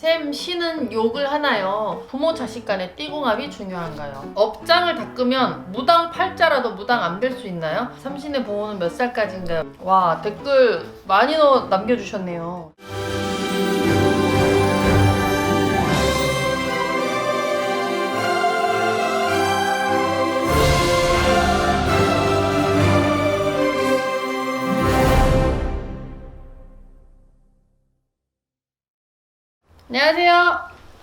샘 씨는 욕을 하나요? 부모 자식 간의 띠궁합이 중요한가요? 업장을 닦으면 무당 팔자라도 무당 안 될 수 있나요? 삼신의 보호는 몇 살까지인가요? 와, 댓글 많이 남겨주셨네요. 안녕하세요.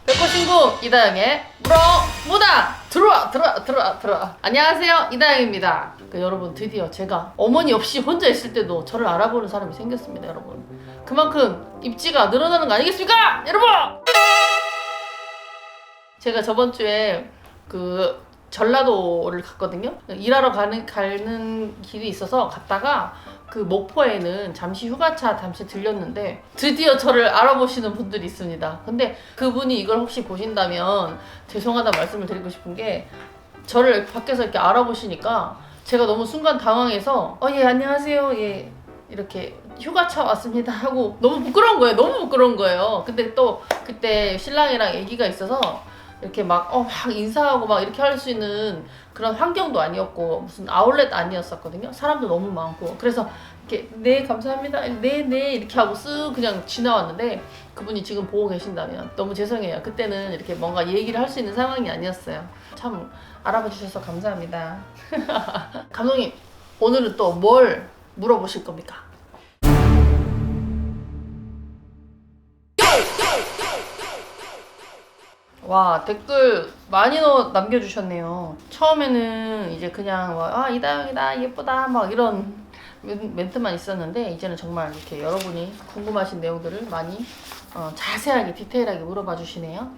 백호신구 이다영의 무당 들어와. 안녕하세요, 이다영입니다. 여러분, 드디어 제가 어머니 없이 혼자 있을 때도 저를 알아보는 사람이 생겼습니다. 여러분, 그만큼 입지가 늘어나는 거 아니겠습니까? 여러분, 제가 저번 주에 전라도를 갔거든요. 일하러 가는 길이 있어서 갔다가 목포에는 잠시 휴가차 들렸는데 드디어 저를 알아보시는 분들이 있습니다. 근데 그분이 이걸 혹시 보신다면 죄송하다 말씀을 드리고 싶은 게, 저를 밖에서 이렇게 알아보시니까 제가 너무 순간 당황해서 예, 안녕하세요, 예, 이렇게 휴가차 왔습니다 하고 너무 부끄러운 거예요. 근데 또 그때 신랑이랑 아기가 있어서 이렇게 막 인사하고 막 이렇게 할 수 있는 그런 환경도 아니었고, 무슨 아울렛 아니었었거든요. 사람도 너무 많고. 그래서 이렇게 네 감사합니다, 네 이렇게 하고 쓱 그냥 지나왔는데, 그분이 지금 보고 계신다면 너무 죄송해요. 그때는 이렇게 뭔가 얘기를 할 수 있는 상황이 아니었어요. 참 알아봐 주셔서 감사합니다. 감독님, 오늘은 또 뭘 물어보실 겁니까? 와, 댓글 많이 남겨주셨네요. 처음에는 이제 그냥 이다영이다, 예쁘다, 막 이런 멘트만 있었는데, 이제는 정말 이렇게 여러분이 궁금하신 내용들을 많이 자세하게 디테일하게 물어봐 주시네요.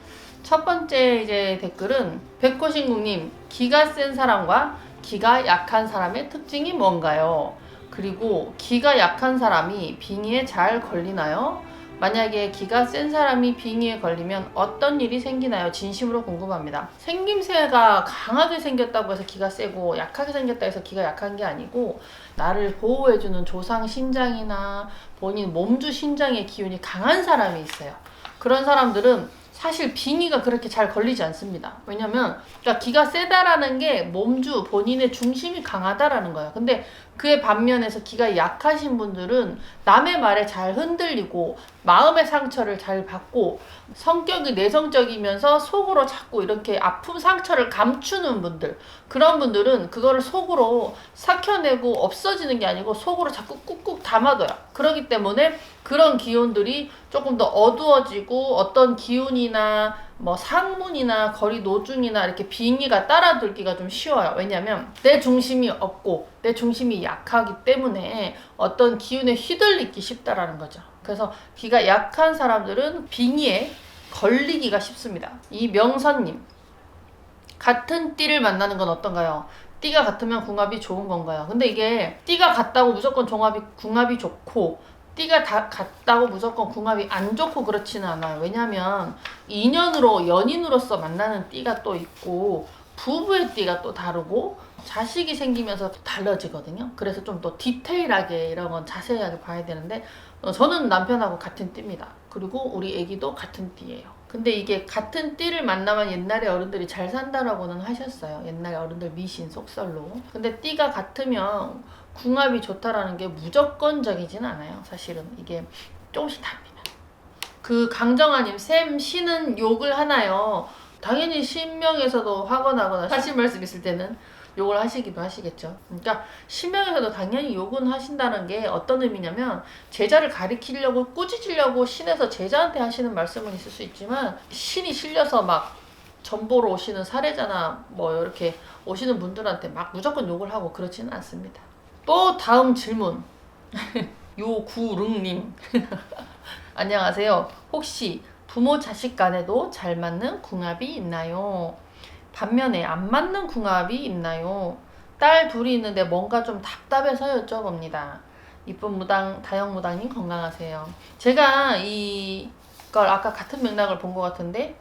첫 번째 이제 댓글은 백호신국님, 기가 센 사람과 기가 약한 사람의 특징이 뭔가요? 그리고 기가 약한 사람이 빙의에 잘 걸리나요? 만약에 기가 센 사람이 빙의에 걸리면 어떤 일이 생기나요? 진심으로 궁금합니다. 생김새가 강하게 생겼다고 해서 기가 세고, 약하게 생겼다 해서 기가 약한 게 아니고, 나를 보호해주는 조상 신장이나 본인 몸주 신장의 기운이 강한 사람이 있어요. 그런 사람들은 사실 빙의가 그렇게 잘 걸리지 않습니다. 왜냐면 기가 세다라는 게 몸주 본인의 중심이 강하다라는 거예요. 근데 그의 반면에서 기가 약하신 분들은 남의 말에 잘 흔들리고 마음의 상처를 잘 받고, 성격이 내성적이면서 속으로 자꾸 이렇게 아픔 상처를 감추는 분들, 그런 분들은 그거를 속으로 삭혀내고 없어지는 게 아니고 속으로 자꾸 꾹꾹 담아둬요. 그렇기 때문에 그런 기운들이 조금 더 어두워지고, 어떤 기운이나 뭐 상문이나 거리 노중이나 이렇게 빙의가 따라들기가 좀 쉬워요. 왜냐면 내 중심이 없고 내 중심이 약하기 때문에 어떤 기운에 휘둘리기 쉽다라는 거죠. 그래서 기가 약한 사람들은 빙의에 걸리기가 쉽습니다. 이명선님, 같은 띠를 만나는 건 어떤가요? 띠가 같으면 궁합이 좋은 건가요? 근데 이게 띠가 같다고 무조건 궁합이 좋고, 띠가 다 같다고 무조건 궁합이 안 좋고 그렇지는 않아요. 왜냐면 인연으로, 연인으로서 만나는 띠가 또 있고, 부부의 띠가 또 다르고, 자식이 생기면서 달라지거든요. 그래서 좀 더 디테일하게 이런 건 자세하게 봐야 되는데, 저는 남편하고 같은 띠입니다. 그리고 우리 애기도 같은 띠예요. 근데 이게 같은 띠를 만나면 옛날에 어른들이 잘 산다라고는 하셨어요. 옛날에 어른들 미신 속설로. 근데 띠가 같으면 궁합이 좋다라는 게 무조건적이진 않아요. 사실은 이게 조금씩 다릅니다. 강정아님, 샘 씨는 욕을 하나요? 당연히 신명에서도 하거나 하신 말씀 있을 때는 욕을 하시기도 하시겠죠. 그러니까 신명에서도 당연히 욕은 하신다는 게 어떤 의미냐면, 제자를 가리키려고 꾸짖으려고 신에서 제자한테 하시는 말씀은 있을 수 있지만, 신이 실려서 막 전보로 오시는 사례자나 뭐 이렇게 오시는 분들한테 막 무조건 욕을 하고 그렇지는 않습니다. 또 다음 질문. 요구릉님. 안녕하세요. 혹시 부모 자식 간에도 잘 맞는 궁합이 있나요? 반면에 안 맞는 궁합이 있나요? 딸 둘이 있는데 뭔가 좀 답답해서 여쭤봅니다. 이쁜 무당, 다영 무당님 건강하세요. 제가 이걸 아까 같은 맥락을 본 것 같은데,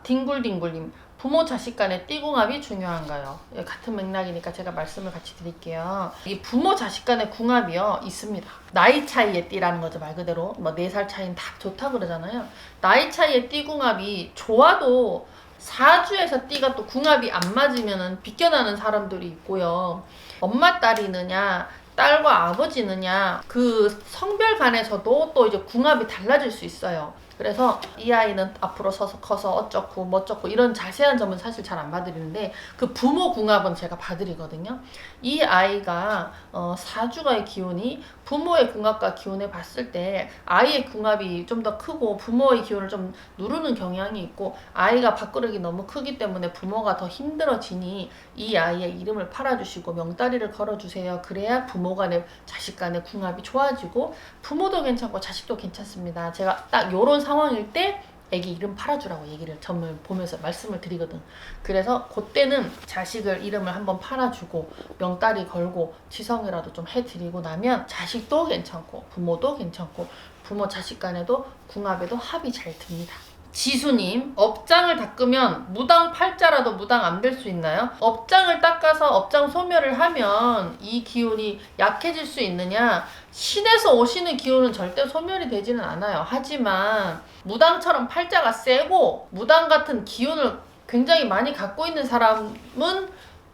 딩굴딩굴님, 부모 자식 간의 띠궁합이 중요한가요? 같은 맥락이니까 제가 말씀을 같이 드릴게요. 이 부모 자식 간의 궁합이요 있습니다. 나이 차이의 띠라는 거죠. 말 그대로 뭐 4살 차이는 다 좋다 그러잖아요. 나이 차이의 띠궁합이 좋아도 사주에서 띠가 또 궁합이 안 맞으면 비껴나는 사람들이 있고요. 엄마 딸이느냐 딸과 아버지느냐 그 성별 간에서도 또 이제 궁합이 달라질 수 있어요. 그래서 이 아이는 앞으로 서서 커서 어쩌고 뭐쩌고 이런 자세한 점은 사실 잘 안 봐드리는데 그 부모 궁합은 제가 봐드리거든요. 이 아이가 사주가의 기운이 부모의 궁합과 기운을 봤을 때 아이의 궁합이 좀 더 크고 부모의 기운을 좀 누르는 경향이 있고 아이가 밥그릇이 너무 크기 때문에 부모가 더 힘들어지니 이 아이의 이름을 팔아주시고 명다리를 걸어주세요. 그래야 부모 간의 자식 간의 궁합이 좋아지고 부모도 괜찮고 자식도 괜찮습니다. 제가 딱 요런 상황일 때 애기 이름 팔아주라고 얘기를 점을 보면서 말씀을 드리거든. 그래서 그때는 자식을 이름을 한번 팔아주고 명다리 걸고 치성이라도 좀 해드리고 나면 자식도 괜찮고 부모도 괜찮고 부모 자식 간에도 궁합에도 합이 잘 듭니다. 지수님, 업장을 닦으면 무당 팔자라도 무당 안 될 수 있나요? 업장을 닦아서 업장 소멸을 하면 이 기운이 약해질 수 있느냐? 신에서 오시는 기운은 절대 소멸이 되지는 않아요. 하지만 무당처럼 팔자가 세고 무당 같은 기운을 굉장히 많이 갖고 있는 사람은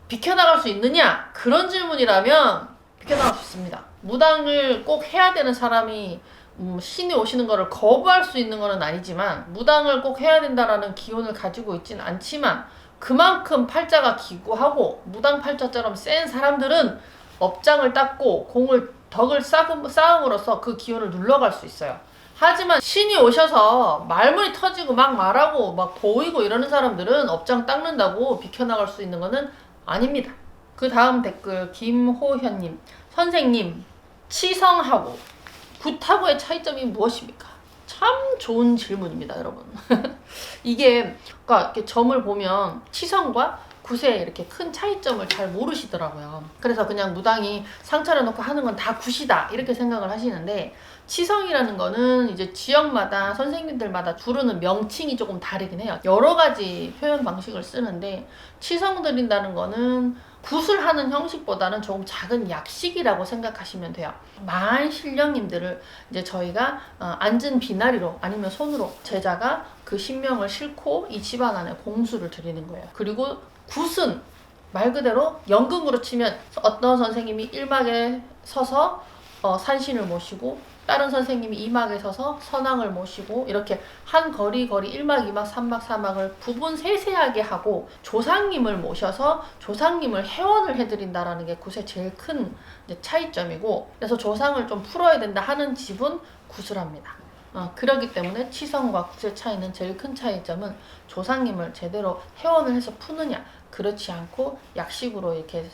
비켜나갈 수 있느냐? 그런 질문이라면 비켜나갈 수 있습니다. 무당을 꼭 해야 되는 사람이 신이 오시는 거를 거부할 수 있는 거는 아니지만 무당을 꼭 해야 된다라는 기운을 가지고 있진 않지만 그만큼 팔자가 기구하고 무당 팔자처럼 센 사람들은 업장을 닦고 덕을 쌓음으로써 그 기운을 눌러갈 수 있어요. 하지만 신이 오셔서 말문이 터지고 막 말하고 막 보이고 이러는 사람들은 업장 닦는다고 비켜나갈 수 있는 거는 아닙니다. 그 다음 댓글 김호현님, 선생님 치성하고 굿하고의 차이점이 무엇입니까? 참 좋은 질문입니다, 여러분. 이게 그러니까 이렇게 점을 보면 치성과 굿에 이렇게 큰 차이점을 잘 모르시더라고요. 그래서 그냥 무당이 상처를 놓고 하는 건 다 굿이다 이렇게 생각을 하시는데 치성이라는 거는 이제 지역마다 선생님들마다 부르는 명칭이 조금 다르긴 해요. 여러 가지 표현 방식을 쓰는데 치성 드린다는 거는 굿을 하는 형식보다는 조금 작은 약식이라고 생각하시면 돼요. 만신령님들을 이제 저희가 앉은 비나리로 아니면 손으로 제자가 그 신명을 싣고 이 집안 안에 공수를 드리는 거예요. 그리고 굿은 말 그대로 연금으로 치면 어떤 선생님이 일막에 서서 산신을 모시고 다른 선생님이 2막에 서서 선왕을 모시고 이렇게 한 거리 1막, 2막, 3막, 4막을 부분 세세하게 하고 조상님을 모셔서 조상님을 회원을 해드린다라는 게 굿의 제일 큰 차이점이고 그래서 조상을 좀 풀어야 된다 하는 집은 굿을 합니다. 그렇기 때문에 치성과 굿의 차이는 제일 큰 차이점은 조상님을 제대로 회원을 해서 푸느냐 그렇지 않고 약식으로 이렇게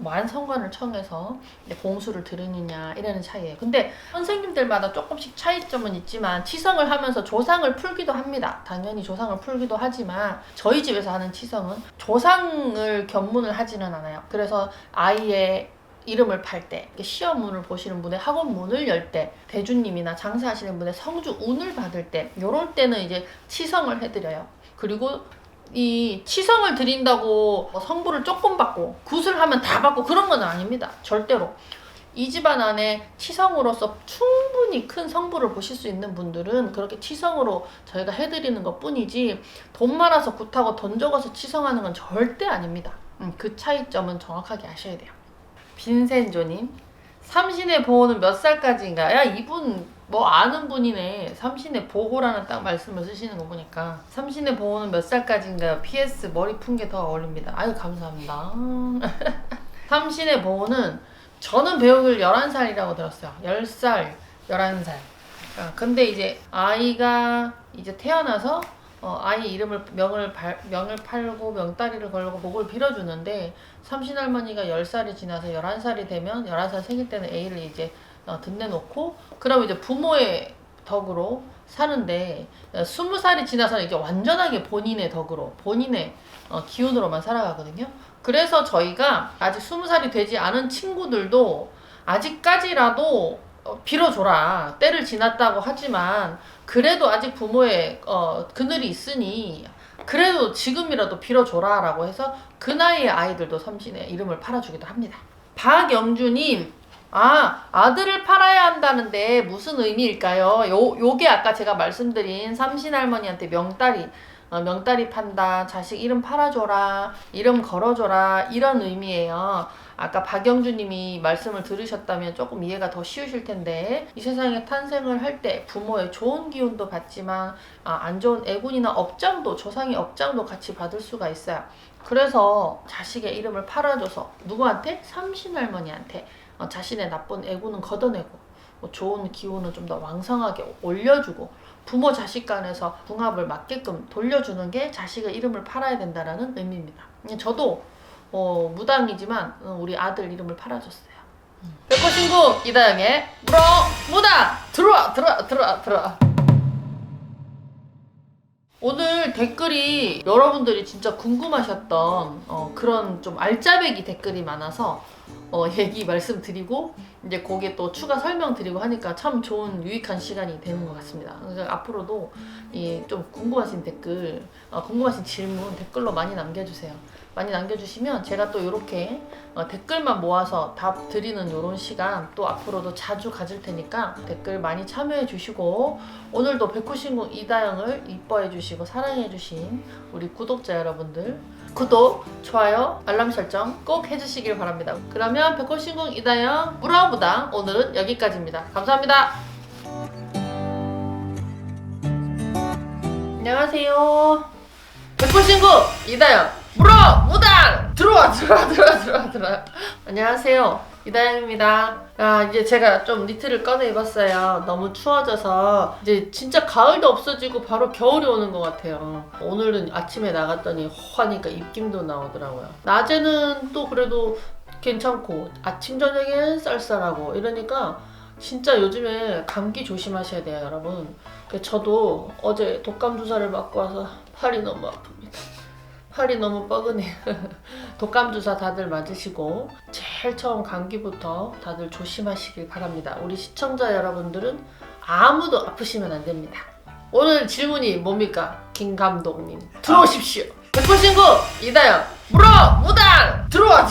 완성관을 청해서 공수를 들으느냐 이라는 차이예요. 근데 선생님들마다 조금씩 차이점은 있지만 치성을 하면서 조상을 풀기도 합니다. 당연히 조상을 풀기도 하지만 저희 집에서 하는 치성은 조상을 견문을 하지는 않아요. 그래서 아이의 이름을 팔 때, 시험 운을 보시는 분의 학원 문을 열 때, 대주님이나 장사하시는 분의 성주 운을 받을 때, 요럴 때는 이제 치성을 해드려요. 그리고 이 치성을 드린다고 성부를 조금 받고 굿을 하면 다 받고 그런 건 아닙니다. 절대로. 이 집안 안에 치성으로서 충분히 큰 성부를 보실 수 있는 분들은 그렇게 치성으로 저희가 해드리는 것 뿐이지 돈 많아서 굿하고 돈 적어서 치성하는 건 절대 아닙니다. 그 차이점은 정확하게 아셔야 돼요. 빈센조님, 삼신의 보호는 몇 살까지인가? 야, 이분 뭐 아는 분이네. 삼신의 보호라는 딱 말씀을 쓰시는 거 보니까 삼신의 보호는 몇 살까지인가요? PS 머리 푼 게 더 어울립니다. 아유 감사합니다. 삼신의 보호는 저는 배우길 11살이라고 들었어요. 10살, 11살. 근데 이제 아이가 이제 태어나서 아이 이름을 명을 팔고 명다리를 걸고 목을 빌어주는데 삼신할머니가 10살이 지나서 11살이 되면 11살 생일 때는 애를 이제 등내놓고 그럼 이제 부모의 덕으로 사는데 20살이 지나서는 이제 완전하게 본인의 덕으로 본인의 기운으로만 살아가거든요. 그래서 저희가 아직 20살이 되지 않은 친구들도 아직까지라도 빌어줘라. 때를 지났다고 하지만 그래도 아직 부모의 그늘이 있으니 그래도 지금이라도 빌어줘라 라고 해서 그 나이의 아이들도 삼신의 이름을 팔아주기도 합니다. 박영주님, 아들을 팔아야 한다는데 무슨 의미일까요? 요게 아까 제가 말씀드린 삼신할머니한테 명다리 판다, 자식 이름 팔아줘라, 이름 걸어줘라, 이런 의미예요. 아까 박영주님이 말씀을 들으셨다면 조금 이해가 더 쉬우실 텐데, 이 세상에 탄생을 할 때 부모의 좋은 기운도 받지만 안 좋은 애군이나 업장도, 조상의 업장도 같이 받을 수가 있어요. 그래서 자식의 이름을 팔아줘서 누구한테? 삼신할머니한테 자신의 나쁜 애군은 걷어내고 좋은 기운은 좀 더 왕성하게 올려주고 부모 자식 간에서 궁합을 맞게끔 돌려주는 게 자식의 이름을 팔아야 된다라는 의미입니다. 저도 무당이지만 우리 아들 이름을 팔아줬어요. 백호신궁 이다영의 무당 들어와. 오늘 댓글이 여러분들이 진짜 궁금하셨던 그런 좀 알짜배기 댓글이 많아서 얘기 말씀드리고 이제 거기에 또 추가 설명드리고 하니까 참 좋은 유익한 시간이 되는 것 같습니다. 그러니까 앞으로도 좀 궁금하신 댓글, 궁금하신 질문 댓글로 많이 남겨주세요. 많이 남겨주시면 제가 또 이렇게 댓글만 모아서 답 드리는 이런 시간 또 앞으로도 자주 가질 테니까 댓글 많이 참여해 주시고, 오늘도 백호신궁 이다영을 이뻐해 주시고 사랑해 주신 우리 구독자 여러분들 구독, 좋아요, 알람 설정 꼭 해주시길 바랍니다. 그러면 백호신궁 이다영 무당무당 오늘은 여기까지입니다. 감사합니다. 안녕하세요. 백호신궁 이다영 무당 들어와. 안녕하세요, 이다영입니다. 이제 제가 좀 니트를 꺼내 입었어요. 너무 추워져서 이제 진짜 가을도 없어지고 바로 겨울이 오는 것 같아요. 오늘은 아침에 나갔더니 허하니까 입김도 나오더라고요. 낮에는 또 그래도 괜찮고 아침 저녁엔 쌀쌀하고 이러니까 진짜 요즘에 감기 조심하셔야 돼요, 여러분. 저도 어제 독감 주사를 맞고 와서 팔이 너무 아픕니다. 팔이 너무 뻐근해요. 독감 주사 다들 맞으시고 제일 처음 감기부터 다들 조심하시길 바랍니다. 우리 시청자 여러분들은 아무도 아프시면 안 됩니다. 오늘 질문이 뭡니까? 김 감독님 들어오십시오. 백호신궁 이다영 무당 들어와.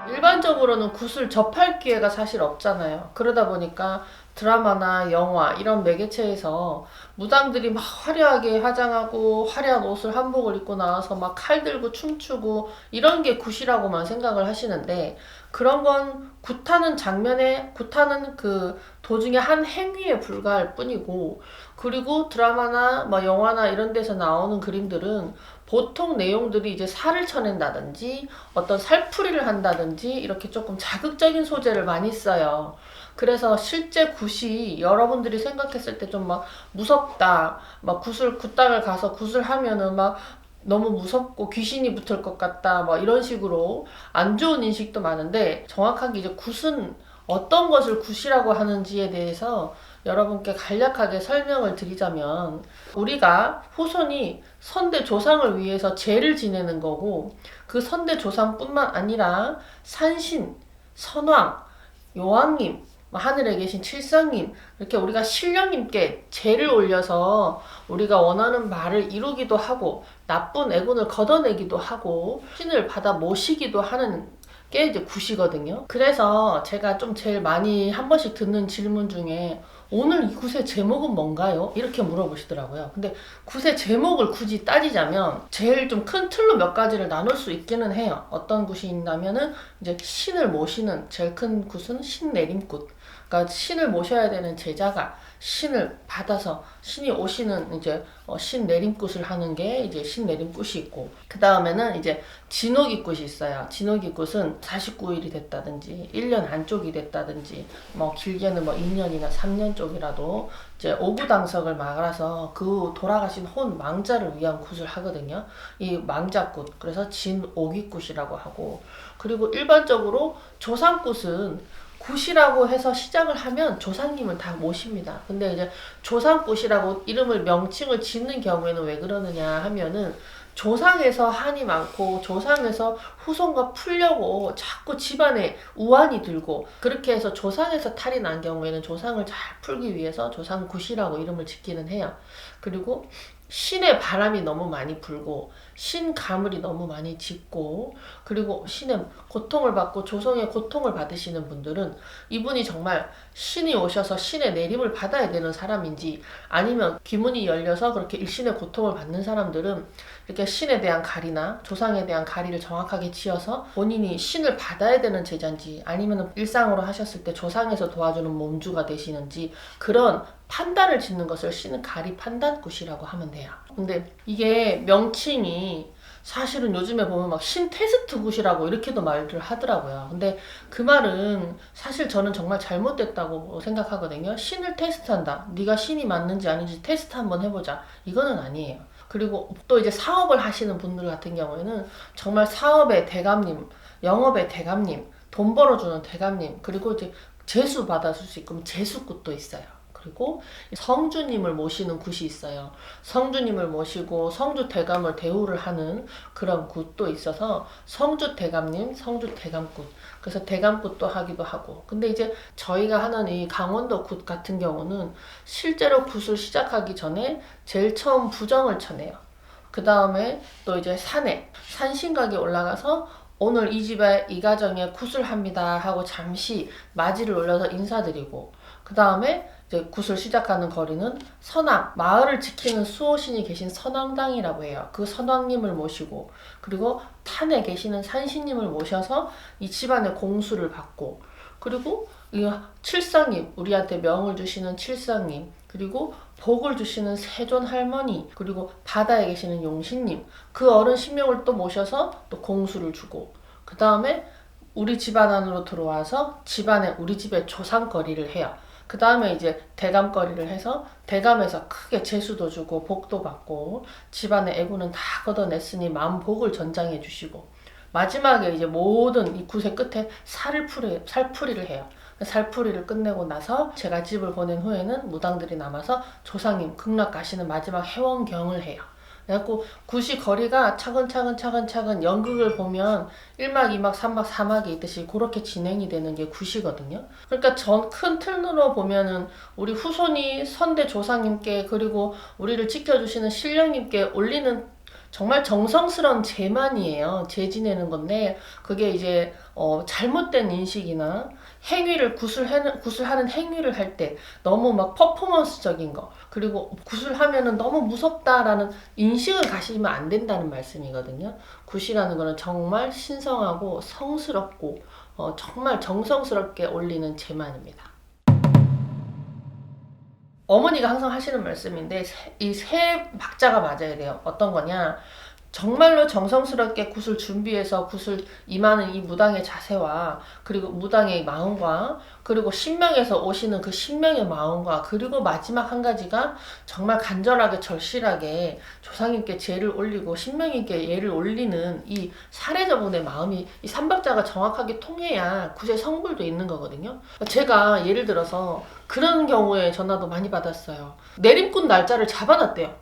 일반적으로는 굿을 접할 기회가 사실 없잖아요. 그러다 보니까 드라마나 영화 이런 매개체에서 무당들이 막 화려하게 화장하고 화려한 옷을 한복을 입고 나와서 막 칼 들고 춤추고 이런 게 굿이라고만 생각을 하시는데, 그런 건 굿하는 장면에 굿하는 그 도중에 한 행위에 불과할 뿐이고, 그리고 드라마나 뭐 영화나 이런 데서 나오는 그림들은 보통 내용들이 이제 살을 쳐낸다든지 어떤 살풀이를 한다든지 이렇게 조금 자극적인 소재를 많이 써요. 그래서 실제 굿이 여러분들이 생각했을 때 좀 막 무섭다, 막 굿당을 가서 굿을 하면은 막 너무 무섭고 귀신이 붙을 것 같다, 막 이런 식으로 안 좋은 인식도 많은데, 정확하게 이제 굿은 어떤 것을 굿이라고 하는지에 대해서 여러분께 간략하게 설명을 드리자면, 우리가 후손이 선대 조상을 위해서 제를 지내는 거고, 그 선대 조상뿐만 아니라 산신, 선왕, 여왕님, 하늘에 계신 칠성님, 이렇게 우리가 신령님께 제를 올려서 우리가 원하는 말을 이루기도 하고 나쁜 애군을 걷어내기도 하고 신을 받아 모시기도 하는 게 이제 굿이거든요. 그래서 제가 좀 제일 많이 한 번씩 듣는 질문 중에 오늘 이 굿의 제목은 뭔가요? 이렇게 물어보시더라고요. 근데 굿의 제목을 굳이 따지자면 제일 좀 큰 틀로 몇 가지를 나눌 수 있기는 해요. 어떤 굿이 있냐면은 이제 신을 모시는 제일 큰 굿은 신내림굿. 그러니까 신을 모셔야 되는 제자가 신을 받아서 신이 오시는 이제 신내림굿을 하는 게 이제 신내림굿이 있고, 그 다음에는 이제 진옥이굿이 있어요. 진옥이굿은 49일이 됐다든지 1년 안쪽이 됐다든지 뭐 길게는 뭐 2년이나 3년 쪽이라도 이제 오구당석을 말아서 그 돌아가신 혼 망자를 위한 굿을 하거든요. 이 망자굿, 그래서 진옥이굿이라고 하고, 그리고 일반적으로 조상굿은 굿이라고 해서 시작을 하면 조상님을 다 모십니다. 근데 이제 조상굿이라고 이름을 명칭을 짓는 경우에는 왜 그러느냐 하면은, 조상에서 한이 많고 조상에서 후손과 풀려고 자꾸 집안에 우환이 들고, 그렇게 해서 조상에서 탈이 난 경우에는 조상을 잘 풀기 위해서 조상굿이라고 이름을 짓기는 해요. 그리고 신의 바람이 너무 많이 불고 신 가물이 너무 많이 짙고, 그리고 신의 고통을 받고 조성의 고통을 받으시는 분들은 이분이 정말 신이 오셔서 신의 내림을 받아야 되는 사람인지, 아니면 귀문이 열려서 그렇게 일신의 고통을 받는 사람들은 이렇게 신에 대한 가리나 조상에 대한 가리를 정확하게 지어서 본인이 신을 받아야 되는 제자인지, 아니면 일상으로 하셨을 때 조상에서 도와주는 몸주가 되시는지, 그런 판단을 짓는 것을 신 가리 판단굿이라고 하면 돼요. 근데 이게 명칭이 사실은 요즘에 보면 막 신 테스트 굿이라고 이렇게도 말을 하더라고요. 근데 그 말은 사실 저는 정말 잘못됐다고 생각하거든요. 신을 테스트한다. 네가 신이 맞는지 아닌지 테스트 한번 해보자. 이거는 아니에요. 그리고 또 이제 사업을 하시는 분들 같은 경우에는 정말 사업의 대감님, 영업의 대감님, 돈 벌어주는 대감님, 그리고 이제 재수 받아줄 수 있고 재수굿도 있어요. 그리고 성주님을 모시는 굿이 있어요. 성주님을 모시고 성주 대감을 대우를 하는 그런 굿도 있어서 성주 대감님, 성주 대감굿. 그래서 대감굿도 하기도 하고. 근데 이제 저희가 하는 이 강원도 굿 같은 경우는 실제로 굿을 시작하기 전에 제일 처음 부정을 쳐내요. 그 다음에 또 이제 산에 산신각에 올라가서 오늘 이 집에 이 가정에 굿을 합니다 하고 잠시 맞이를 올려서 인사드리고, 그 다음에 이제 굿을 시작하는 거리는 선왕, 마을을 지키는 수호신이 계신 선왕당이라고 해요. 그 선왕님을 모시고, 그리고 산에 계시는 산신님을 모셔서 이 집안의 공수를 받고, 그리고 이 칠성님, 우리한테 명을 주시는 칠성님, 그리고 복을 주시는 세존 할머니, 그리고 바다에 계시는 용신님, 그 어른 신명을 또 모셔서 또 공수를 주고, 그 다음에 우리 집안 안으로 들어와서 집안에 우리 집의 조상거리를 해요. 그 다음에 이제 대감거리를 해서 대감에서 크게 재수도 주고 복도 받고 집안의 애구는 다 걷어냈으니 마음 복을 전장해 주시고, 마지막에 이제 모든 이 굿의 끝에 살풀이를 해요. 살풀이를 끝내고 나서 제가 집을 보낸 후에는 무당들이 남아서 조상님 극락 가시는 마지막 해원경을 해요. 그래갖고 굿이 거리가 차근차근 연극을 보면 1막, 2막, 3막, 4막이 있듯이 그렇게 진행이 되는 게 굿이거든요. 그러니까 전 큰 틀로 보면은 우리 후손이 선대 조상님께, 그리고 우리를 지켜주시는 신령님께 올리는 정말 정성스러운 제만이에요. 제 지내는 건데, 그게 이제 잘못된 인식이나 행위를 굿을 하는 행위를 할 때 너무 막 퍼포먼스적인 거, 그리고 굿을 하면은 너무 무섭다라는 인식을 가시면 안 된다는 말씀이거든요. 굿이라는 거는 정말 신성하고 성스럽고 정말 정성스럽게 올리는 제만입니다. 어머니가 항상 하시는 말씀인데, 이 세 박자가 맞아야 돼요. 어떤 거냐, 정말로 정성스럽게 굿을 준비해서 굿을 임하는 이 무당의 자세와, 그리고 무당의 마음과, 그리고 신명에서 오시는 그 신명의 마음과, 그리고 마지막 한 가지가 정말 간절하게 절실하게 조상님께 제를 올리고 신명님께 예를 올리는 이 사례자분의 마음이, 이 삼박자가 정확하게 통해야 굿의 성불도 있는 거거든요. 제가 예를 들어서 그런 경우에 전화도 많이 받았어요. 내림굿 날짜를 잡아놨대요.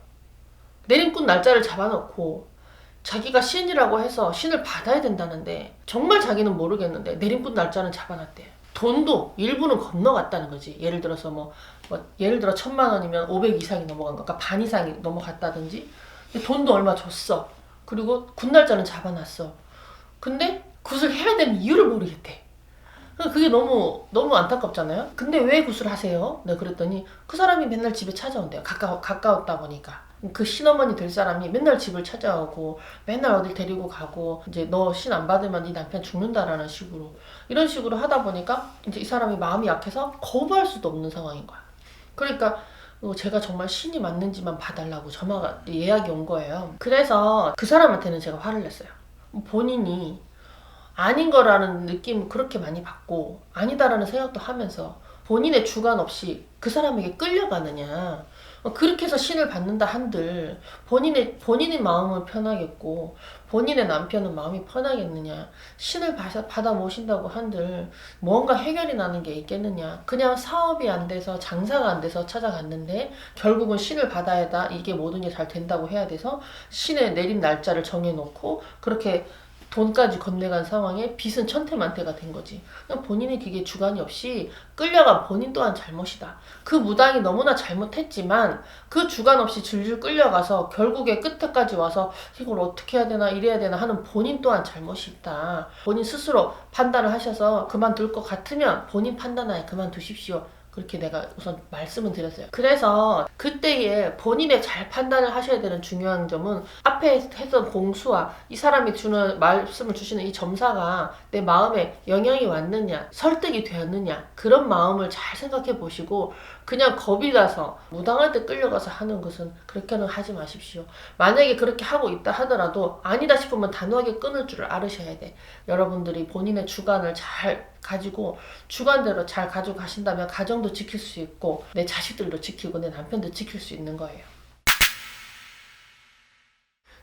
내림굿 날짜를 잡아놓고 자기가 신이라고 해서 신을 받아야 된다는데, 정말 자기는 모르겠는데 내림굿 날짜는 잡아놨대. 돈도 일부는 건너갔다는 거지. 예를 들어서 예를 들어 1,000만 원이면 500 이상이 넘어간 거, 그러니까 반 이상이 넘어갔다든지. 돈도 얼마 줬어. 그리고 굿 날짜는 잡아놨어. 근데 굿을 해야 되는 이유를 모르겠대. 그게 너무 안타깝잖아요. 근데 왜 굿을 하세요? 내가 그랬더니 그 사람이 맨날 집에 찾아온대요. 가까웠다 보니까. 그 신어머니 될 사람이 맨날 집을 찾아오고 맨날 어딜 데리고 가고, 이제 너 신 안 받으면 네 남편 죽는다라는 식으로, 이런 식으로 하다 보니까 이제 이 사람이 마음이 약해서 거부할 수도 없는 상황인 거야. 그러니까 제가 정말 신이 맞는지만 봐달라고 전화가 예약이 온 거예요. 그래서 그 사람한테는 제가 화를 냈어요. 본인이 아닌 거라는 느낌 그렇게 많이 받고 아니다라는 생각도 하면서 본인의 주관 없이 그 사람에게 끌려가느냐, 그렇게 해서 신을 받는다 한들 본인의 마음은 편하겠고 본인의 남편은 마음이 편하겠느냐. 신을 받아 모신다고 한들 뭔가 해결이 나는 게 있겠느냐. 그냥 사업이 안 돼서 장사가 안 돼서 찾아갔는데 결국은 신을 받아야 이게 모든 게 잘 된다고 해야 돼서 신의 내림 날짜를 정해놓고 그렇게 돈까지 건네간 상황에 빚은 천태만태가 된 거지. 그냥 본인이 그게 주관이 없이 끌려간 본인 또한 잘못이다. 그 무당이 너무나 잘못했지만 그 주관 없이 줄줄 끌려가서 결국에 끝에까지 와서 이걸 어떻게 해야 되나 이래야 되나 하는 본인 또한 잘못이 있다. 본인 스스로 판단을 하셔서 그만둘 것 같으면 본인 판단하에 그만두십시오. 그렇게 내가 우선 말씀을 드렸어요. 그래서 그때에 본인의 잘 판단을 하셔야 되는 중요한 점은 앞에 했던 공수와 이 사람이 주는 말씀을 주시는 이 점사가 내 마음에 영향이 왔느냐, 설득이 되었느냐, 그런 마음을 잘 생각해 보시고 그냥 겁이 나서 무당한테 끌려가서 하는 것은 그렇게는 하지 마십시오. 만약에 그렇게 하고 있다 하더라도 아니다 싶으면 단호하게 끊을 줄을 알으셔야 돼. 여러분들이 본인의 주관을 잘 가지고 주관대로 잘 가지고 가신다면 가정도 지킬 수 있고 내 자식들도 지키고 내 남편도 지킬 수 있는 거예요.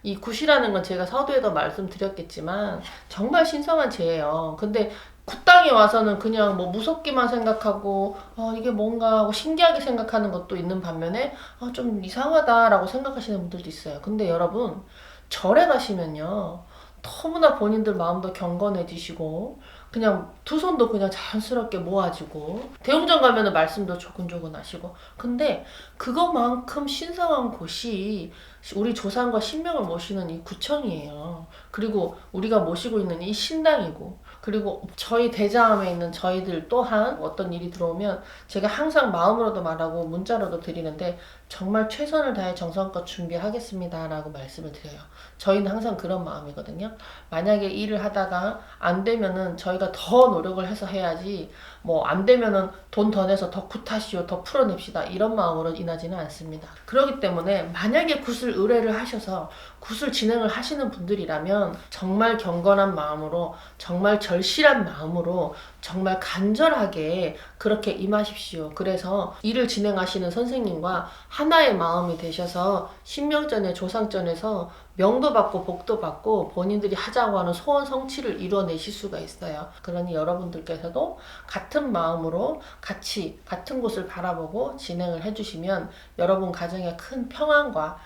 이 굿이라는 건 제가 서두에도 말씀드렸겠지만 정말 신성한 죄예요. 근데 굿땅에 와서는 그냥 뭐 무섭기만 생각하고 이게 뭔가 하고 신기하게 생각하는 것도 있는 반면에 좀 이상하다라고 생각하시는 분들도 있어요. 근데 여러분 절에 가시면요 너무나 본인들 마음도 경건해지시고 그냥 두 손도 그냥 자연스럽게 모아지고 대웅전 가면은 말씀도 조근조근 하시고 근데 그거만큼 신성한 곳이 우리 조상과 신명을 모시는 이 구청이에요. 그리고 우리가 모시고 있는 이 신당이고 그리고 저희 대자함에 있는 저희들 또한 어떤 일이 들어오면 제가 항상 마음으로도 말하고 문자로도 드리는데 정말 최선을 다해 정성껏 준비하겠습니다 라고 말씀을 드려요. 저희는 항상 그런 마음이거든요. 만약에 일을 하다가 안 되면은 저희가 더 노력을 해서 해야지 뭐 안 되면은 돈 더 내서 더 굿하시오 더 풀어냅시다 이런 마음으로 인하지는 않습니다. 그렇기 때문에 만약에 굿을 의뢰를 하셔서 굿을 진행을 하시는 분들이라면 정말 경건한 마음으로 정말 절실한 마음으로 정말 간절하게 그렇게 임하십시오. 그래서 일을 진행하시는 선생님과 하나의 마음이 되셔서 신명전에 조상전에서 명도 받고 복도 받고 본인들이 하자고 하는 소원 성취를 이뤄내실 수가 있어요. 그러니 여러분들께서도 같은 마음으로 같이 같은 곳을 바라보고 진행을 해주시면 여러분 가정에 큰 평안과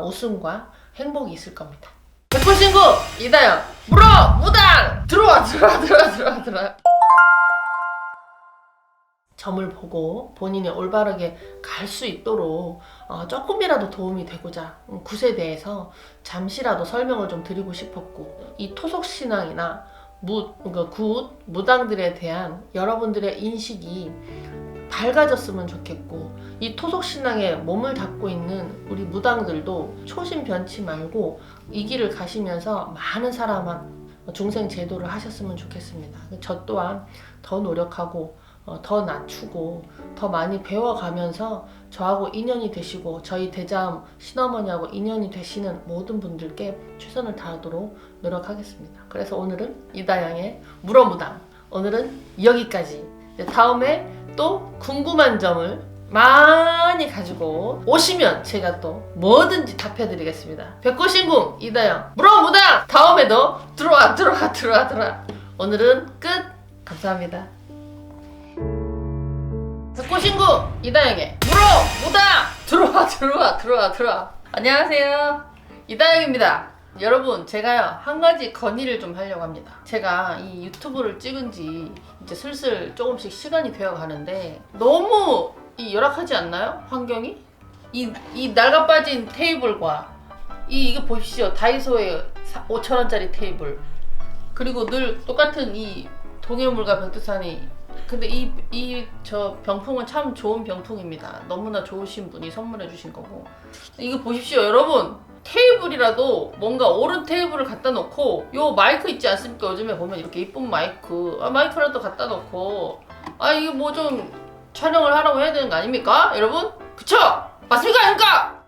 웃음과 행복이 있을 겁니다. 백호신구 이다영 물어 무당 들어와. 점을 보고 본인이 올바르게 갈 수 있도록 조금이라도 도움이 되고자 굿에 대해서 잠시라도 설명을 좀 드리고 싶었고 이 토속신앙이나 굿, 무당들에 대한 여러분들의 인식이 밝아졌으면 좋겠고 이 토속신앙에 몸을 닫고 있는 우리 무당들도 초심 변치 말고 이 길을 가시면서 많은 사람한 중생 제도를 하셨으면 좋겠습니다. 저 또한 더 노력하고 더 낮추고 더 많이 배워가면서 저하고 인연이 되시고 저희 대자음 신어머니하고 인연이 되시는 모든 분들께 최선을 다하도록 노력하겠습니다. 그래서 오늘은 이다영의 물어무당 오늘은 여기까지. 다음에 또 궁금한 점을 많이 가지고 오시면 제가 또 뭐든지 답해드리겠습니다. 백호신궁 이다영 물어무당 다음에도 들어와. 오늘은 끝. 감사합니다. 백호신궁 이다영의 물어무당 들어와. 안녕하세요, 이다영입니다. 여러분 제가요 한 가지 건의를 좀 하려고 합니다. 제가 이 유튜브를 찍은 지 이제 슬슬 조금씩 시간이 되어 가는데 너무 열악하지 않나요? 환경이? 이 낡아빠진 테이블과 이거 보십시오. 다이소에 5,000원짜리 테이블 그리고 늘 똑같은 이 동해물과 백두산이 근데 저 병풍은 참 좋은 병풍입니다. 너무나 좋으신 분이 선물해 주신 거고 이거 보십시오 여러분. 테이블이라도 뭔가 옳은 테이블을 갖다 놓고 요 마이크 있지 않습니까? 요즘에 보면 이렇게 이쁜 마이크라도 갖다 놓고 이게 뭐 좀 촬영을 하라고 해야 되는 거 아닙니까? 여러분? 그쵸? 맞습니까? 아닙니까?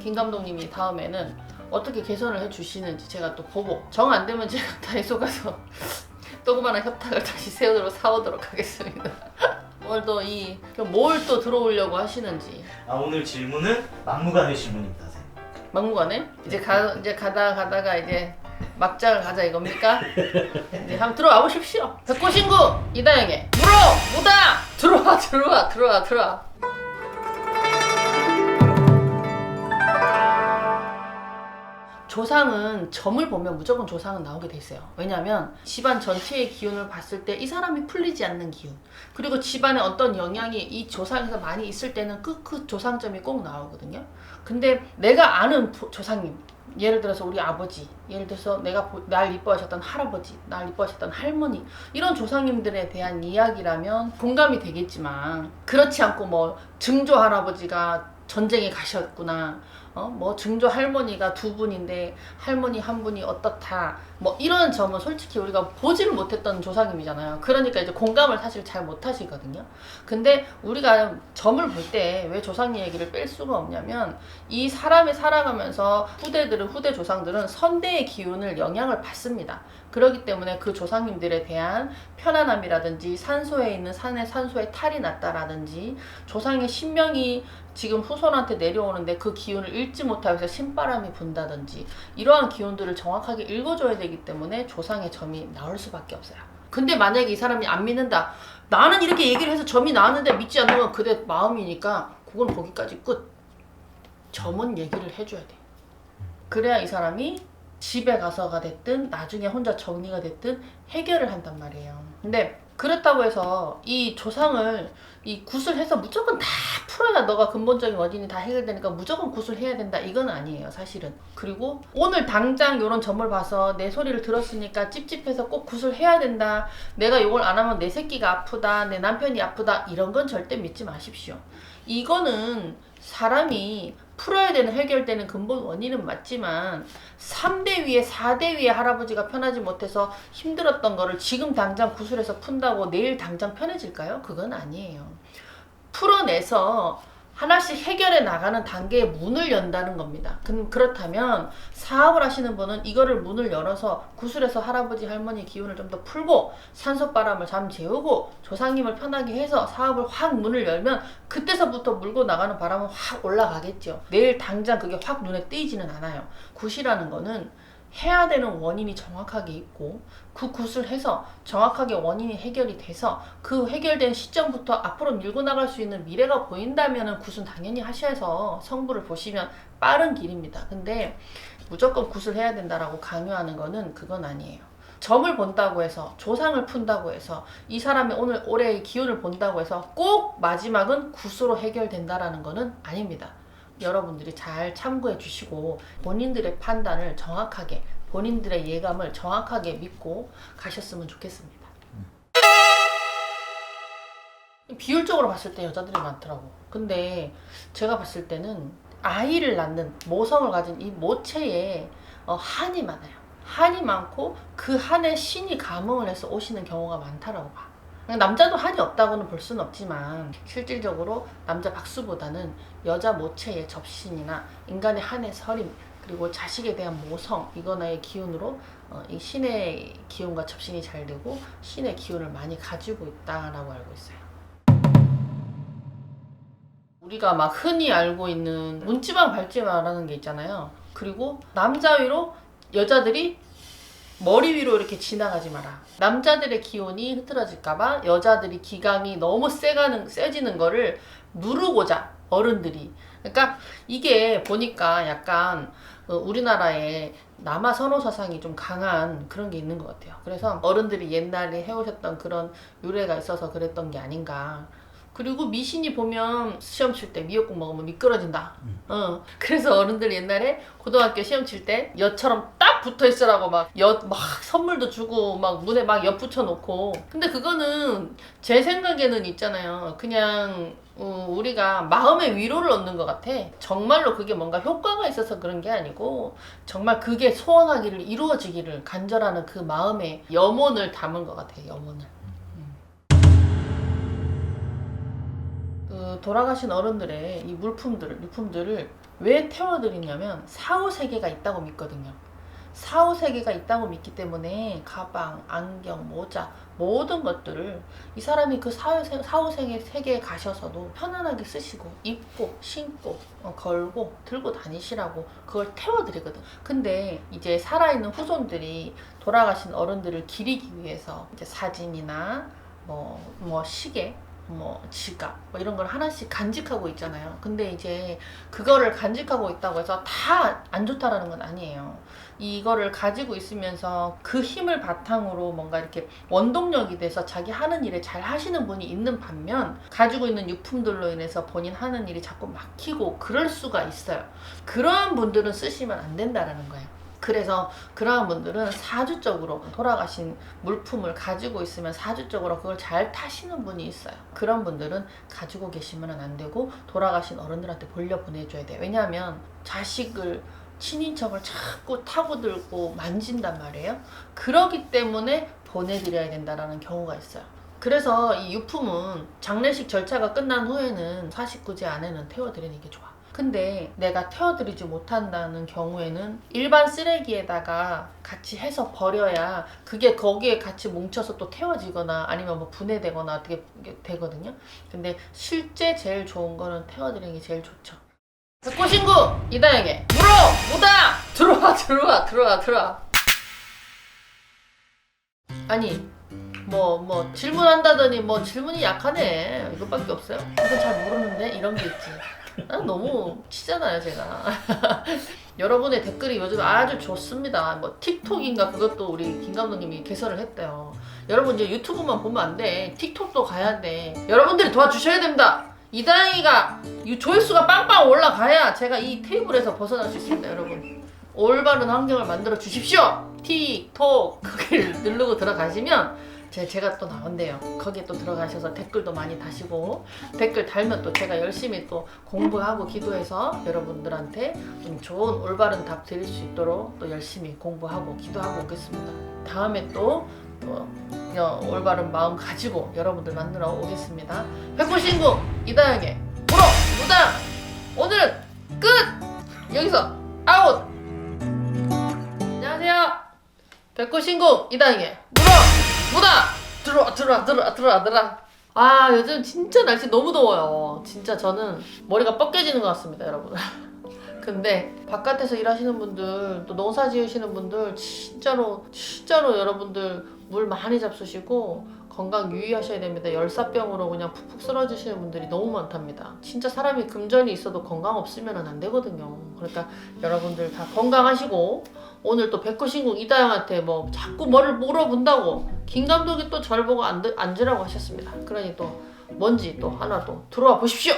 김 감독님이 다음에는 어떻게 개선을 해주시는지 제가 또 보고 정 안 되면 제가 다이소 가서 조그마한 협탁을 다시 사오도록 하겠습니다. 오늘도 뭘 또 들어오려고 하시는지. 오늘 질문은 막무가내 질문입니다, 선생님. 막무가내? 이제 가다가 이제 막장을 가자 이겁니까? 이제 한번 들어와 보십시오. 백호신구 이다영의 물어보다 들어와. 조상은 점을 보면 무조건 조상은 나오게 돼 있어요. 왜냐하면 집안 전체의 기운을 봤을 때 이 사람이 풀리지 않는 기운, 그리고 집안에 어떤 영향이 이 조상에서 많이 있을 때는 그 조상점이 꼭 나오거든요. 근데 내가 아는 조상님, 예를 들어서 우리 아버지, 예를 들어서 날 이뻐하셨던 할아버지, 날 이뻐하셨던 할머니, 이런 조상님들에 대한 이야기라면 공감이 되겠지만, 그렇지 않고 뭐 증조 할아버지가 전쟁에 가셨구나, 뭐 증조 할머니가 2분인데 할머니 1분이 어떻다, 뭐 이런 점은 솔직히 우리가 보지를 못했던 조상님이잖아요. 그러니까 이제 공감을 사실 잘 못하시거든요. 근데 우리가 점을 볼 때 왜 조상님 얘기를 뺄 수가 없냐면, 이 사람이 살아가면서 후대 조상들은 선대의 기운을 영향을 받습니다. 그렇기 때문에 그 조상님들에 대한 편안함이라든지, 산소에 있는 산소에 탈이 났다라든지, 조상의 신명이 지금 후손한테 내려오는데 그 기운을 읽지 못하고 해서 신바람이 분다든지, 이러한 기운들을 정확하게 읽어줘야 되기 때문에 조상의 점이 나올 수밖에 없어요. 근데 만약에 이 사람이 안 믿는다, 나는 이렇게 얘기를 해서 점이 나왔는데 믿지 않는 건 그대 마음이니까 그건 거기까지 끝. 점은 얘기를 해줘야 돼. 그래야 이 사람이 집에 가서가 됐든 나중에 혼자 정리가 됐든 해결을 한단 말이에요. 근데 그렇다고 해서 이 조상을 구슬해서 무조건 다 풀어야 너가 근본적인 원인이 다 해결되니까 무조건 구슬해야 된다, 이건 아니에요, 사실은. 그리고 오늘 당장 이런 점을 봐서 내 소리를 들었으니까 찝찝해서 꼭 구슬해야 된다, 내가 이걸 안 하면 내 새끼가 아프다, 내 남편이 아프다, 이런 건 절대 믿지 마십시오. 이거는 사람이 풀어야 되는, 해결되는 근본 원인은 맞지만 3대 위에 4대 위에 할아버지가 편하지 못해서 힘들었던 거를 지금 당장 구슬해서 푼다고 내일 당장 편해질까요? 그건 아니에요. 풀어내서 하나씩 해결해 나가는 단계에 문을 연다는 겁니다. 그렇다면 사업을 하시는 분은 이거를 문을 열어서 구슬해서 할아버지 할머니 기운을 좀 더 풀고 산소바람을 잠 재우고 조상님을 편하게 해서 사업을 확 문을 열면 그때서부터 물고 나가는 바람은 확 올라가겠죠. 내일 당장 그게 확 눈에 띄지는 않아요. 굿이라는 거는 해야 되는 원인이 정확하게 있고, 그 굿을 해서 정확하게 원인이 해결이 돼서 그 해결된 시점부터 앞으로 밀고 나갈 수 있는 미래가 보인다면 굿은 당연히 하셔서 성부를 보시면 빠른 길입니다. 근데 무조건 굿을 해야 된다라고 강요하는 거는 그건 아니에요. 점을 본다고 해서, 조상을 푼다고 해서, 이 사람이 오늘 올해의 기운을 본다고 해서 꼭 마지막은 굿으로 해결된다라는 거는 아닙니다. 여러분들이 잘 참고해 주시고 본인들의 판단을 정확하게, 본인들의 예감을 정확하게 믿고 가셨으면 좋겠습니다. 비율적으로 봤을 때 여자들이 많더라고. 근데 제가 봤을 때는 아이를 낳는 모성을 가진 이 모체에 한이 많아요. 한이 많고 그 한에 신이 감응을 해서 오시는 경우가 많다라고 봐. 남자도 한이 없다고는 볼 수는 없지만 실질적으로 남자 박수보다는 여자 모체의 접신이나 인간의 한의 서림, 그리고 자식에 대한 모성, 이거나의 기운으로 이 신의 기운과 접신이 잘 되고 신의 기운을 많이 가지고 있다라고 알고 있어요. 우리가 막 흔히 알고 있는 문지방 발지마라는 게 있잖아요. 그리고 남자 위로 여자들이 머리 위로 이렇게 지나가지 마라. 남자들의 기운이 흐트러질까봐 여자들이 기강이 너무 세지는 거를 누르고자 어른들이. 그러니까 이게 보니까 약간 우리나라에 남아 선호 사상이 좀 강한 그런 게 있는 것 같아요. 그래서 어른들이 옛날에 해오셨던 그런 유래가 있어서 그랬던 게 아닌가. 그리고 미신이 보면 시험 칠 때 미역국 먹으면 미끄러진다. 그래서 어른들 옛날에 고등학교 시험 칠 때 엿처럼 딱 붙어 있으라고 막 선물도 주고 막 문에 막 엿 붙여 놓고. 근데 그거는 제 생각에는 있잖아요. 그냥 우리가 마음의 위로를 얻는 것 같아. 정말로 그게 뭔가 효과가 있어서 그런 게 아니고 정말 그게 소원하기를, 이루어지기를 간절하는 그 마음에 염원을 담은 것 같아. 염원을. 돌아가신 어른들의 이 유품들을 왜 태워드리냐면 사후세계가 있다고 믿거든요. 사후세계가 있다고 믿기 때문에 가방, 안경, 모자 모든 것들을 이 사람이 그 사후세계에 가셔서도 편안하게 쓰시고 입고 신고 걸고 들고 다니시라고 그걸 태워드리거든. 근데 이제 살아있는 후손들이 돌아가신 어른들을 기리기 위해서 이제 사진이나 뭐 시계, 지갑 이런 걸 하나씩 간직하고 있잖아요. 근데 이제 그거를 간직하고 있다고 해서 다 안 좋다라는 건 아니에요. 이거를 가지고 있으면서 그 힘을 바탕으로 뭔가 이렇게 원동력이 돼서 자기 하는 일에 잘 하시는 분이 있는 반면, 가지고 있는 유품들로 인해서 본인 하는 일이 자꾸 막히고 그럴 수가 있어요. 그러한 분들은 쓰시면 안 된다라는 거예요. 그래서 그러한 분들은 사주적으로 돌아가신 물품을 가지고 있으면 사주적으로 그걸 잘 타시는 분이 있어요. 그런 분들은 가지고 계시면 안 되고 돌아가신 어른들한테 돌려보내줘야 돼요. 왜냐하면 자식을, 친인척을 자꾸 타고 들고 만진단 말이에요. 그러기 때문에 보내드려야 된다는 경우가 있어요. 그래서 이 유품은 장례식 절차가 끝난 후에는 사식구제 안에는 태워드리는 게 좋아. 근데 내가 태워드리지 못한다는 경우에는 일반 쓰레기에다가 같이 해서 버려야 그게 거기에 같이 뭉쳐서 또 태워지거나 아니면 뭐 분해되거나 어떻게 되거든요. 근데 실제 제일 좋은 거는 태워드리는 게 제일 좋죠. 백호신구 이다영에 물어보다 들어와. 아니 뭐 질문한다더니 뭐 질문이 약하네. 이것밖에 없어요? 이건 잘 모르는데 이런 게 있지. 난 너무 치잖아요 제가. 여러분의 댓글이 요즘 아주 좋습니다. 뭐 틱톡인가 그것도 우리 김 감독님이 개설을 했대요. 여러분 이제 유튜브만 보면 안 돼. 틱톡도 가야 돼. 여러분들이 도와주셔야 됩니다. 이다영이가 조회수가 빵빵 올라가야 제가 이 테이블에서 벗어날 수 있습니다. 여러분 올바른 환경을 만들어 주십시오. 틱톡 거기를 누르고 들어가시면 제가 또 나온대요. 거기에 또 들어가셔서 댓글도 많이 다시고, 댓글 달면 또 제가 열심히 또 공부하고 기도해서 여러분들한테 좀 좋은 올바른 답 드릴 수 있도록 또 열심히 공부하고 기도하고 오겠습니다. 다음에 또 올바른 마음 가지고 여러분들 만나러 오겠습니다. 백호신구 이다영의 물어보다 오늘은 끝! 여기서 아웃! 안녕하세요. 백호신구 이다영의 들어와. 아 요즘 진짜 날씨 너무 더워요. 진짜 저는 머리가 뻗겨지는 것 같습니다 여러분. 근데 바깥에서 일하시는 분들, 또 농사 지으시는 분들 진짜로 여러분들 물 많이 잡수시고 건강 유의하셔야 됩니다. 열사병으로 그냥 푹푹 쓰러지시는 분들이 너무 많답니다. 진짜 사람이 금전이 있어도 건강 없으면 안 되거든요. 그러니까 여러분들 다 건강하시고, 오늘 또 백호신궁 이다영한테 뭐 자꾸 뭐를 물어본다고 김 감독이 또 저를 보고 앉으라고 하셨습니다. 그러니 또 뭔지 또 하나 또 들어와 보십시오.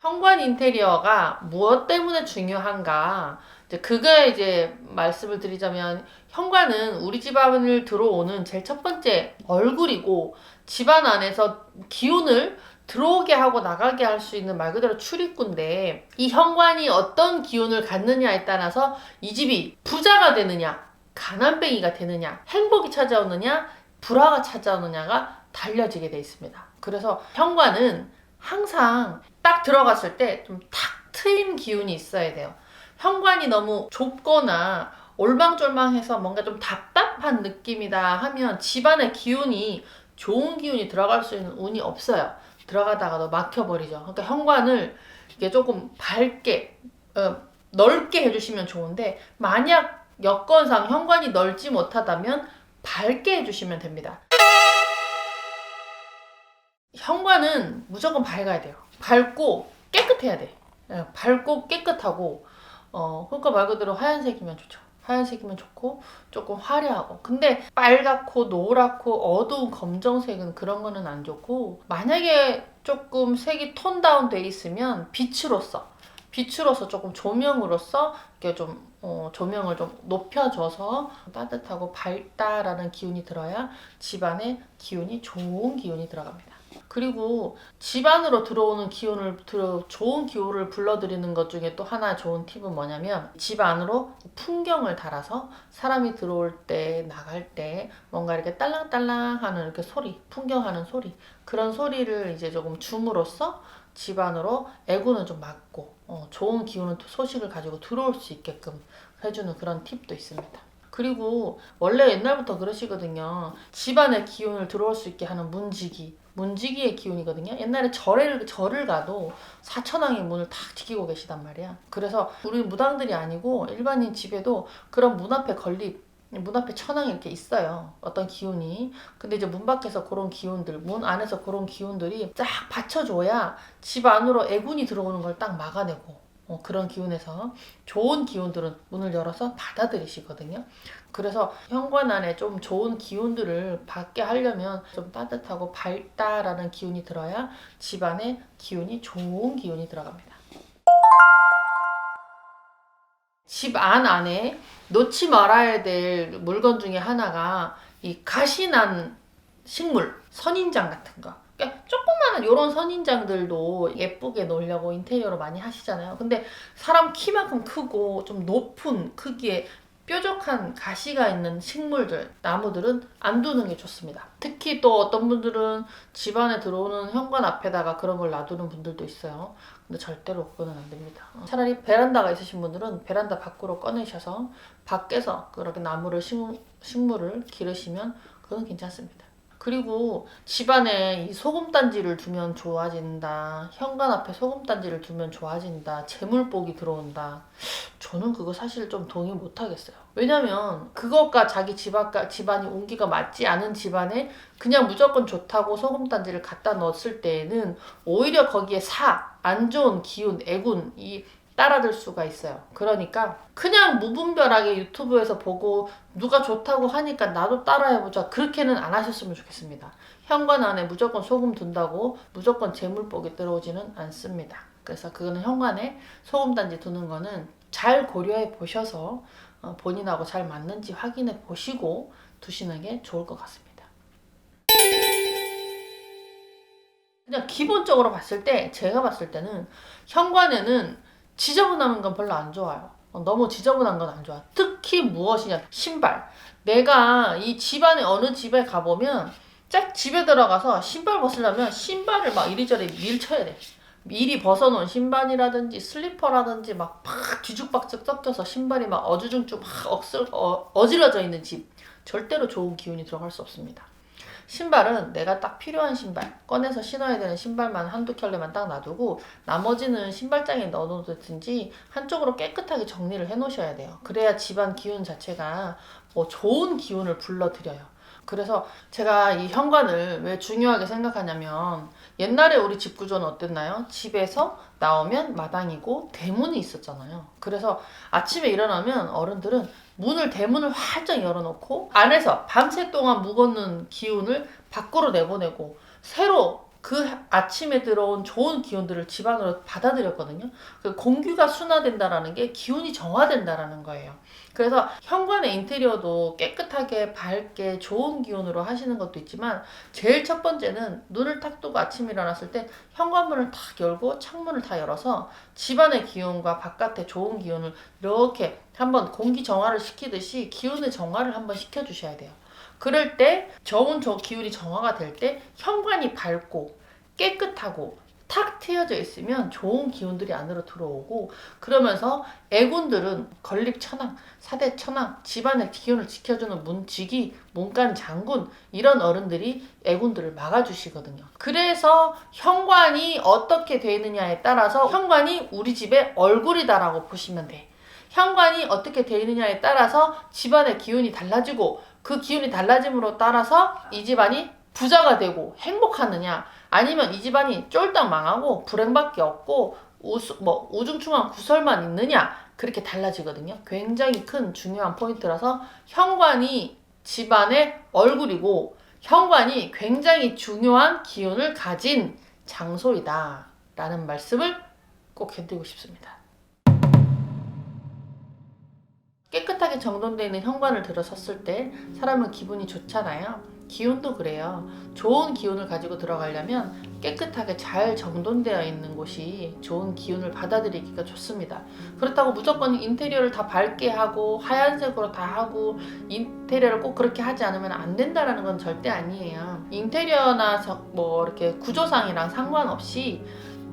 현관 인테리어가 무엇 때문에 중요한가? 그거에 이제 말씀을 드리자면, 현관은 우리 집안을 들어오는 제일 첫 번째 얼굴이고, 집안 안에서 기운을 들어오게 하고 나가게 할 수 있는 말 그대로 출입구인데, 이 현관이 어떤 기운을 갖느냐에 따라서 이 집이 부자가 되느냐, 가난뱅이가 되느냐, 행복이 찾아오느냐, 불화가 찾아오느냐가 달려지게 돼 있습니다. 그래서 현관은 항상 딱 들어갔을 때 좀 탁 트인 기운이 있어야 돼요. 현관이 너무 좁거나 올망졸망해서 뭔가 좀 답답한 느낌이다 하면 집안의 기운이, 좋은 기운이 들어갈 수 있는 운이 없어요. 들어가다가도 막혀버리죠. 그러니까 현관을 이게 조금 밝게 넓게 해주시면 좋은데, 만약 여건상 현관이 넓지 못하다면 밝게 해주시면 됩니다. 현관은 무조건 밝아야 돼요. 밝고 깨끗해야 돼. 밝고 깨끗하고, 그러니까 말 그대로 하얀색이면 좋죠. 하얀색이면 좋고 조금 화려하고. 근데 빨갛고 노랗고 어두운 검정색은 그런 거는 안 좋고, 만약에 조금 색이 톤 다운 돼 있으면 빛으로서 조금 조명으로서 이렇게 좀 조명을 좀 높여줘서 따뜻하고 밝다라는 기운이 들어야 집안에 기운이, 좋은 기운이 들어갑니다. 그리고 집안으로 들어오는 좋은 기운을 불러들이는 것 중에 또 하나 좋은 팁은 뭐냐면, 집 안으로 풍경을 달아서 사람이 들어올 때 나갈 때 뭔가 이렇게 딸랑딸랑 하는 이렇게 소리, 풍경하는 소리, 그런 소리를 이제 조금 줌으로써 집 안으로 애군은 좀 막고 좋은 기운은 소식을 가지고 들어올 수 있게끔 해주는 그런 팁도 있습니다. 그리고 원래 옛날부터 그러시거든요. 집안의 기운을 들어올 수 있게 하는 문지기의 기운이거든요. 옛날에 절을 가도 사천왕의 문을 탁 지키고 계시단 말이야. 그래서 우리 무당들이 아니고 일반인 집에도 그런 문 앞에 문 앞에 천왕이 이렇게 있어요. 어떤 기운이. 근데 이제 문 밖에서 그런 기운들, 문 안에서 그런 기운들이 쫙 받쳐줘야 집 안으로 애군이 들어오는 걸 딱 막아내고 그런 기운에서 좋은 기운들은 문을 열어서 받아들이시거든요. 그래서 현관 안에 좀 좋은 기운들을 받게 하려면 좀 따뜻하고 밝다라는 기운이 들어야 집안에 좋은 기운이 들어갑니다. 집 안에 놓지 말아야 될 물건 중에 하나가 이 가시난 식물, 선인장 같은 거. 그러니까 조그마한 이런 선인장들도 예쁘게 놓으려고 인테리어로 많이 하시잖아요. 근데 사람 키만큼 크고 좀 높은 크기의 뾰족한 가시가 있는 식물들, 나무들은 안 두는 게 좋습니다. 특히 또 어떤 분들은 집안에 들어오는 현관 앞에다가 그런 걸 놔두는 분들도 있어요. 근데 절대로 그거는 안 됩니다. 차라리 베란다가 있으신 분들은 베란다 밖으로 꺼내셔서 밖에서 그렇게 식물을 기르시면 그건 괜찮습니다. 그리고 집안에 이 소금단지를 두면 좋아진다. 현관 앞에 소금단지를 두면 좋아진다. 재물복이 들어온다. 저는 그거 사실 좀 동의 못 하겠어요. 왜냐면 그것과 자기 집안이 온기가 맞지 않은 집안에 그냥 무조건 좋다고 소금단지를 갖다 넣었을 때에는 오히려 거기에 안 좋은 기운, 애군이 따라들 수가 있어요. 그러니까 그냥 무분별하게 유튜브에서 보고 누가 좋다고 하니까 나도 따라해보자, 그렇게는 안 하셨으면 좋겠습니다. 현관 안에 무조건 소금 둔다고 무조건 재물복이 들어오지는 않습니다. 그래서 그거는 현관에 소금단지 두는 거는 잘 고려해 보셔서 본인하고 잘 맞는지 확인해 보시고 두시는 게 좋을 것 같습니다. 그냥 기본적으로 봤을 때, 제가 봤을 때는 현관에는 지저분한 건 별로 안 좋아요. 너무 지저분한 건 안 좋아. 특히 무엇이냐, 신발. 내가 이 집안에 어느 집에 가보면 짝 집에 들어가서 신발 벗으려면 신발을 막 이리저리 밀쳐야 돼. 미리 벗어놓은 신발이라든지 슬리퍼라든지 막 뒤죽박죽 섞여서 신발이 막 어주중쭉 어질러져 있는 집. 절대로 좋은 기운이 들어갈 수 없습니다. 신발은 내가 딱 필요한 신발, 꺼내서 신어야 되는 신발만 한두 켤레만 딱 놔두고 나머지는 신발장에 넣어놓든지 한쪽으로 깨끗하게 정리를 해놓으셔야 돼요. 그래야 집안 기운 자체가 좋은 기운을 불러들여요. 그래서 제가 이 현관을 왜 중요하게 생각하냐면, 옛날에 우리 집 구조는 어땠나요? 집에서 나오면 마당이고 대문이 있었잖아요. 그래서 아침에 일어나면 어른들은 대문을 활짝 열어놓고 안에서 밤새 동안 묵었는 기운을 밖으로 내보내고 새로 그 아침에 들어온 좋은 기운들을 집 안으로 받아들였거든요. 그 공기가 순화된다라는 게 기운이 정화된다라는 거예요. 그래서 현관의 인테리어도 깨끗하게 밝게 좋은 기운으로 하시는 것도 있지만, 제일 첫 번째는 눈을 탁 뜨고 아침에 일어났을 때 현관문을 탁 열고 창문을 다 열어서 집안의 기운과 바깥의 좋은 기운을 이렇게 한번 공기 정화를 시키듯이 기운의 정화를 한번 시켜주셔야 돼요. 그럴 때 좋은 기운이 정화가 될 때 현관이 밝고 깨끗하고 탁 트여져 있으면 좋은 기운들이 안으로 들어오고, 그러면서 애군들은 건립천왕, 사대천왕, 집안의 기운을 지켜주는 문지기, 문간 장군, 이런 어른들이 애군들을 막아주시거든요. 그래서 현관이 어떻게 되어 있느냐에 따라서 현관이 우리 집의 얼굴이다라고 보시면 돼. 현관이 어떻게 되어 있느냐에 따라서 집안의 기운이 달라지고, 그 기운이 달라짐으로 따라서 이 집안이 부자가 되고 행복하느냐, 아니면 이 집안이 쫄딱 망하고 불행밖에 없고 우중충한 구설만 있느냐, 그렇게 달라지거든요. 굉장히 큰 중요한 포인트라서 현관이 집안의 얼굴이고 현관이 굉장히 중요한 기운을 가진 장소이다 라는 말씀을 꼭 해드리고 싶습니다. 깨끗하게 정돈되어 있는 현관을 들어섰을 때 사람은 기분이 좋잖아요. 기운도 그래요. 좋은 기운을 가지고 들어가려면 깨끗하게 잘 정돈되어 있는 곳이 좋은 기운을 받아들이기가 좋습니다. 그렇다고 무조건 인테리어를 다 밝게 하고 하얀색으로 다 하고 인테리어를 꼭 그렇게 하지 않으면 안 된다라는 건 절대 아니에요. 인테리어나 이렇게 구조상이랑 상관없이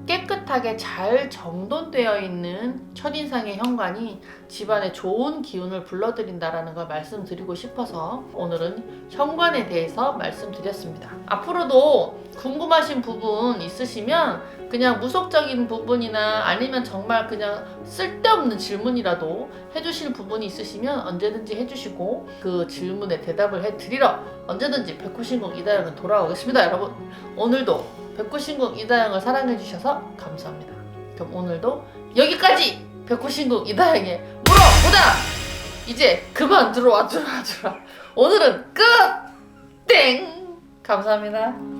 깨끗하게 잘 정돈되어 있는 첫인상의 현관이 집안에 좋은 기운을 불러들인다라는 걸 말씀드리고 싶어서 오늘은 현관에 대해서 말씀드렸습니다. 앞으로도 궁금하신 부분 있으시면 그냥 무속적인 부분이나 아니면 정말 그냥 쓸데없는 질문이라도 해주실 부분이 있으시면 언제든지 해주시고 그 질문에 대답을 해드리러 언제든지 백호신공 이다영은 돌아오겠습니다. 여러분, 오늘도 백호신공 이다영을 사랑해주셔서 감사합니다. 그럼 오늘도 여기까지 백호신공 이다영의 물어보자! 이제 그만 들어와. 오늘은 끝! 땡! 감사합니다.